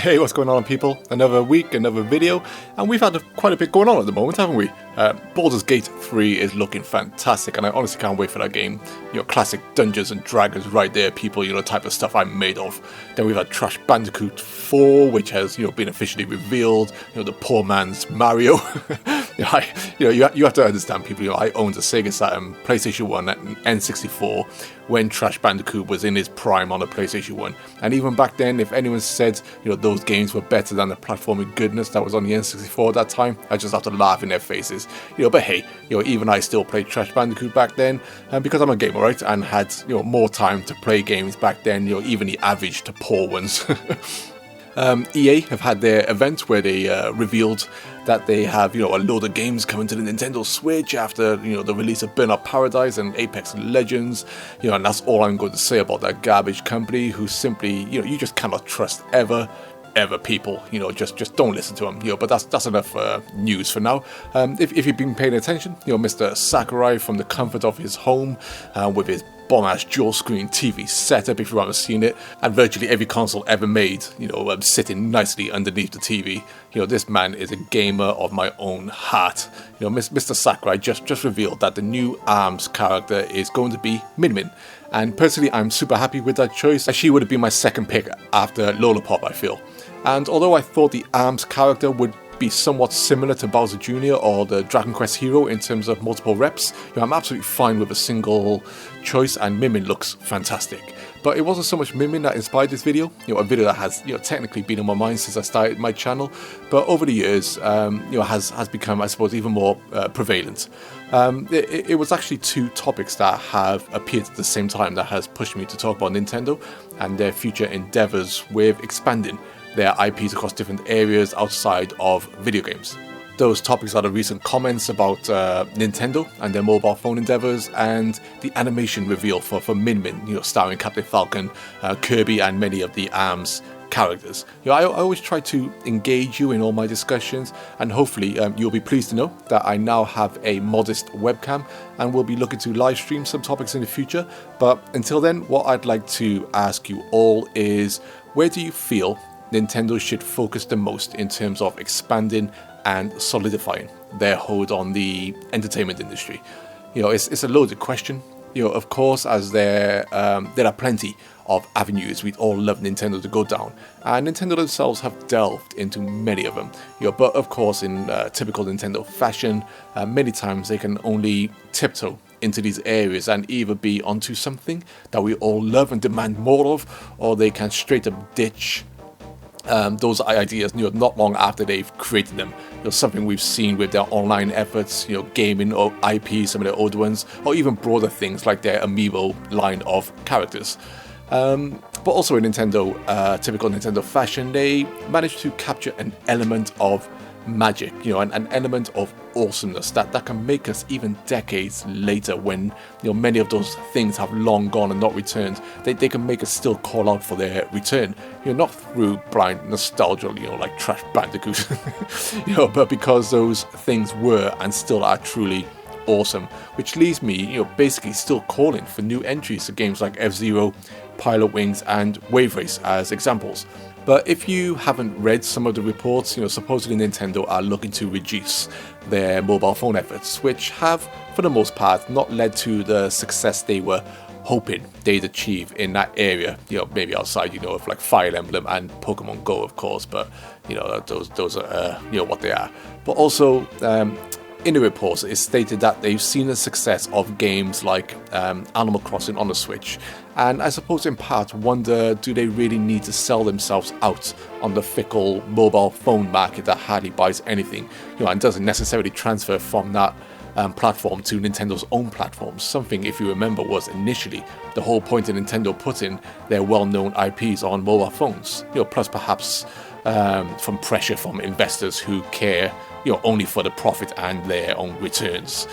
Hey, what's going on, people? Another week, another video, and we've had quite a bit going on at the moment, haven't we? Baldur's Gate 3 is looking fantastic, and I honestly can't wait for that game. You know, classic Dungeons and Dragons right there, people, you know, type of stuff I'm made of. Then we've had Crash Bandicoot 4, which has, you know, been officially revealed. You know, the poor man's Mario. You have to understand, people, you know, I owned a Sega Saturn, PlayStation 1, and N64 when Crash Bandicoot was in his prime on the PlayStation 1. And even back then, if anyone said, you know, those games were better than the platforming goodness that was on the N64 at that time, I just have to laugh in their faces. You know, but hey, you know, even I still played Crash Bandicoot back then, because I'm a gamer, right, and had, you know, more time to play games back then, you know, even the average to poor ones. EA have had their event where they revealed that they have, you know, a load of games coming to the Nintendo Switch after, you know, the release of Burnout Paradise and Apex Legends, you know, and that's all I'm going to say about that garbage company who simply, you know, you just cannot trust ever, people, you know, just don't listen to them, you know. But that's enough news for now. If you've been paying attention, you know, Mr. Sakurai, from the comfort of his home with his bomb-ass dual-screen TV setup, if you haven't seen it, and virtually every console ever made, you know, sitting nicely underneath the TV. You know, this man is a gamer of my own heart. You know, Mr. Sakurai just revealed that the new ARMS character is going to be Minmin. And personally, I'm super happy with that choice, as she would have been my second pick after Lollipop, I feel. And although I thought the ARMS character would be somewhat similar to Bowser Jr. or the Dragon Quest hero in terms of multiple reps, you know, I'm absolutely fine with a single choice, and Minmin looks fantastic. But it wasn't so much Minmin that inspired this video, you know, a video that has, you know, technically been on my mind since I started my channel, but over the years, you know, has become, I suppose, even more prevalent. It was actually two topics that have appeared at the same time that has pushed me to talk about Nintendo and their future endeavors with expanding their IPs across different areas outside of video games. Those topics are the recent comments about Nintendo and their mobile phone endeavors, and the animation reveal for Minmin, you know, starring Captain Falcon, Kirby, and many of the ARMS characters. You know, I always try to engage you in all my discussions, and hopefully you'll be pleased to know that I now have a modest webcam and will be looking to live stream some topics in the future. But until then, what I'd like to ask you all is, where do you feel Nintendo should focus the most in terms of expanding and solidifying their hold on the entertainment industry? You know, it's a loaded question. You know, of course, as there are plenty of avenues we'd all love Nintendo to go down, and Nintendo themselves have delved into many of them. You know, but of course, in typical Nintendo fashion, many times they can only tiptoe into these areas and either be onto something that we all love and demand more of, or they can straight up ditch those ideas, you know, not long after they've created them. You know, something we've seen with their online efforts, you know, gaming or IP, some of their older ones, or even broader things like their Amiibo line of characters. But also in Nintendo, typical Nintendo fashion, they managed to capture an element of magic, you know, an element of awesomeness that can make us, even decades later, when, you know, many of those things have long gone and not returned, they can make us still call out for their return. You know, not through blind nostalgia, you know, like Crash Bandicoot, you know, but because those things were and still are truly awesome, which leaves me, you know, basically still calling for new entries to games like F-Zero, Pilot Wings, and Wave Race as examples. But if you haven't read some of the reports, you know, supposedly Nintendo are looking to reduce their mobile phone efforts, which have, for the most part, not led to the success they were hoping they'd achieve in that area. You know, maybe outside, you know, of like Fire Emblem and Pokemon Go, of course, but, you know, those are, you know, what they are. But also, in the reports, it's stated that they've seen the success of games like Animal Crossing on the Switch, and I suppose in part wonder, do they really need to sell themselves out on the fickle mobile phone market that hardly buys anything, you know, and doesn't necessarily transfer from that platform to Nintendo's own platforms? Something, if you remember, was initially the whole point of Nintendo putting their well-known IPs on mobile phones, you know, plus perhaps from pressure from investors who care, you know, only for the profit and their own returns.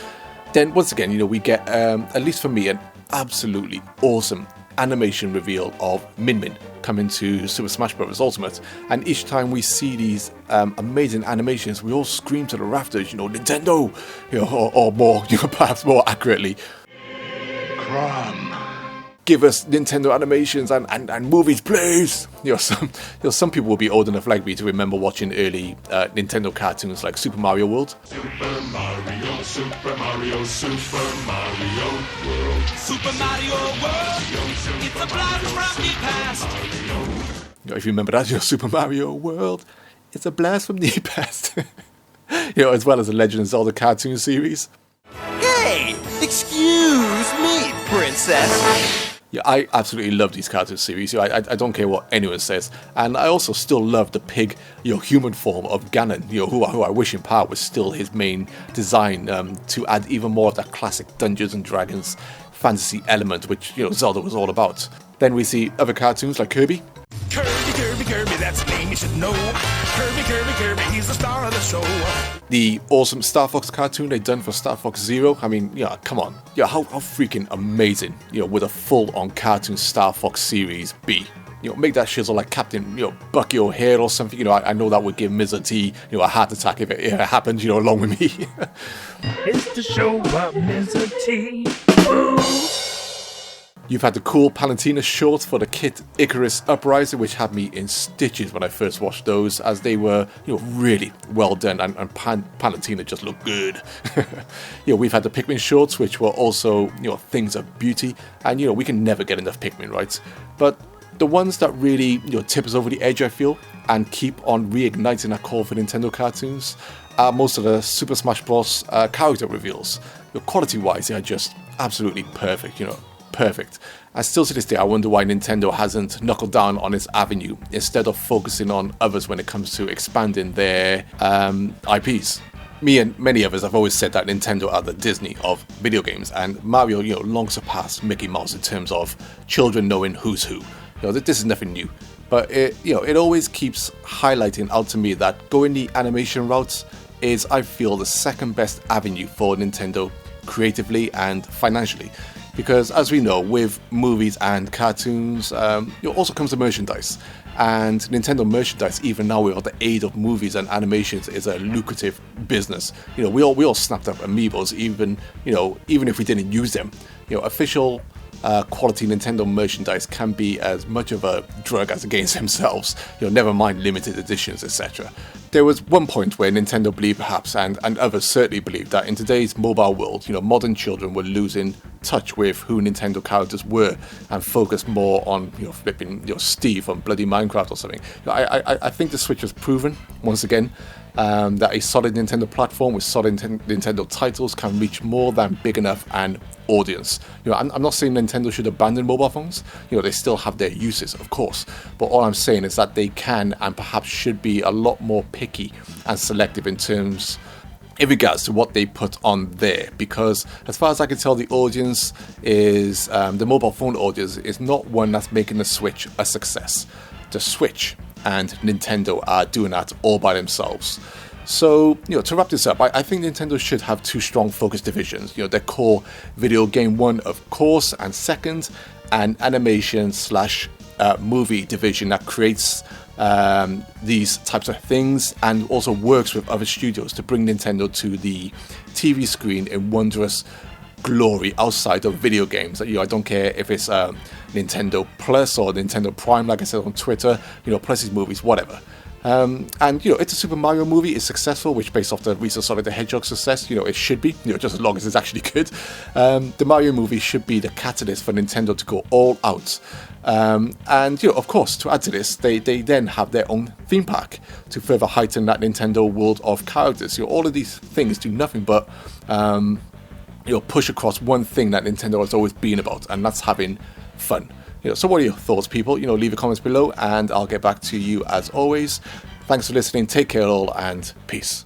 Then once again, you know, we get, at least for me, an absolutely awesome animation reveal of Minmin coming to Super Smash Bros. Ultimate, and each time we see these amazing animations, we all scream to the rafters, you know, Nintendo, you know, or more, you know, perhaps more accurately, Crumb. give us Nintendo animations and movies, please. Some people will be old enough like me to remember watching early Nintendo cartoons like Super Mario World. Super Mario, Super Mario, Super Mario World. Super Mario World, it's a blast from the past. If you remember that, Super Mario World, it's a blast from the past. As well as the Legend of Zelda cartoon series. Hey, excuse me, princess. Yeah, I absolutely love these cartoon series. I don't care what anyone says, and I also still love the pig, human form of Ganon. Who I wish in part was still his main design to add even more of that classic Dungeons and Dragons fantasy element, which Zelda was all about. Then we see other cartoons like Kirby. Kirby, that's a name you should know. Kirby, he's the star of the show. The awesome Star Fox cartoon they done for Star Fox Zero. I mean, come on. How freaking amazing, would a full-on cartoon Star Fox series be? Make that shizzle like Captain, Bucky O'Hare or something. I know that would give Mr. T, a heart attack if it happened, along with me. It's the show about Mr. T. You've had the cool Palutena shorts for the Kit Icarus Uprising, which had me in stitches when I first watched those, as they were, really well done, and Palutena just looked good. We've had the Pikmin shorts, which were also, things of beauty, and we can never get enough Pikmin, right? But the ones that really, tip us over the edge, I feel, and keep on reigniting that call for Nintendo cartoons are most of the Super Smash Bros. Character reveals. Quality-wise, they are just absolutely perfect, perfect. And still to this day, I wonder why Nintendo hasn't knuckled down on its avenue instead of focusing on others when it comes to expanding their IPs. Me and many others have always said that Nintendo are the Disney of video games, and Mario, long surpassed Mickey Mouse in terms of children knowing who's who. This is nothing new, but it always keeps highlighting out to me that going the animation route is, I feel, the second best avenue for Nintendo creatively and financially. Because as we know, with movies and cartoons, also comes the merchandise. And Nintendo merchandise, even now with the aid of movies and animations, is a lucrative business. We all snapped up amiibos, even if we didn't use them. Official quality Nintendo merchandise can be as much of a drug as against themselves. Never mind limited editions, etc. There was one point where Nintendo believed perhaps, and others certainly believed, that in today's mobile world, modern children were losing touch with who Nintendo characters were and focused more on, flipping, Steve from bloody Minecraft or something. I think the Switch has proven, once again, that a solid Nintendo platform with solid Nintendo titles can reach more than big enough an audience. I'm not saying Nintendo should abandon mobile phones. They still have their uses, of course. But all I'm saying is that they can and perhaps should be a lot more picky and selective in regards to what they put on there, because as far as I can tell, the audience is the mobile phone audience is not one that's making the Switch a success. The Switch and Nintendo are doing that all by themselves. So, to wrap this up, I think Nintendo should have two strong focus divisions. Their core video game one, of course, and second, an animation / movie division that creates these types of things and also works with other studios to bring Nintendo to the TV screen in wondrous glory outside of video games. I don't care if it's Nintendo Plus or Nintendo Prime, like I said on Twitter, plus these movies, whatever. And it's a Super Mario movie. It's successful, which based off the recent Sonic the Hedgehog success, it should be, just as long as it's actually good. The Mario movie should be the catalyst for Nintendo to go all out. And of course, to add to this, they then have their own theme park to further heighten that Nintendo world of characters. All of these things do nothing but push across one thing that Nintendo has always been about, and that's having fun. So what are your thoughts, people? Leave your comments below and I'll get back to you as always. Thanks for listening, take care all, and peace.